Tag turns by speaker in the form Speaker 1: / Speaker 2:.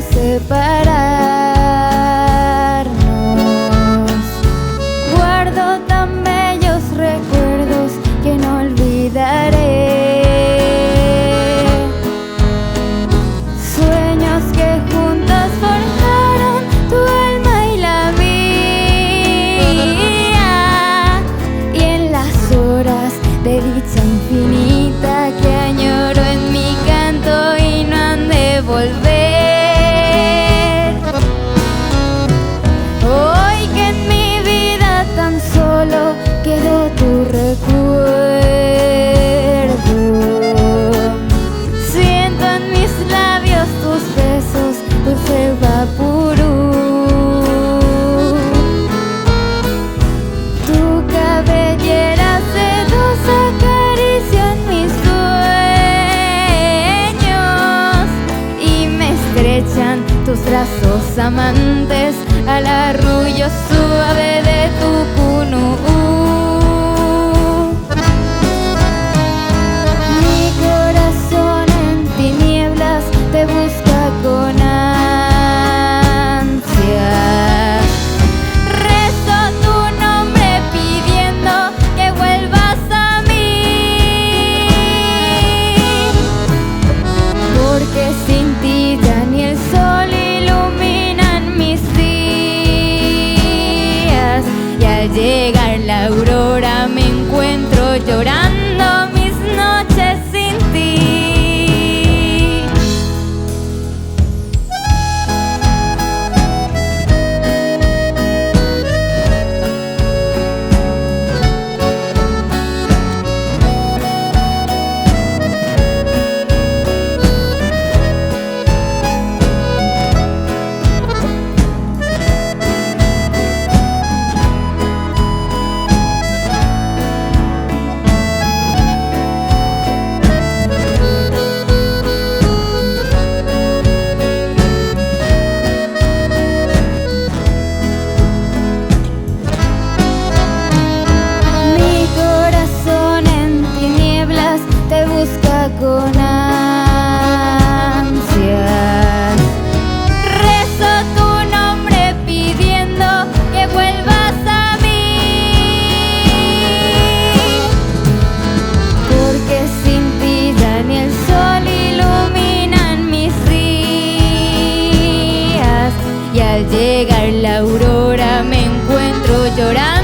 Speaker 1: separarnos. Guardo tan bellos recuerdos que no olvidaré. Sueños que juntos forjaron tu alma y la mía. Y en las horas de dicha infinita que añoro en mi canto y no han de volver. Hoy que en mi vida tan solo quedó tu recuerdo, siento en mis labios tus besos, dulce vaporú. Tu cabellera sedosa acaricia en mis sueños y me estrechan tus brazos amantes al arrullo suave de tu cunú. Mi corazón en tinieblas te busca con ansias. Rezo tu nombre pidiendo que vuelvas a mí, porque sin ti ya ni el sol iluminan mis días. Y al llegar la aurora me encuentro llorando mis noches sin ti. Con ansias, rezo tu nombre pidiendo que vuelvas a mí, porque sin ti ya ni el sol iluminan mis días. Y al llegar la aurora me encuentro llorando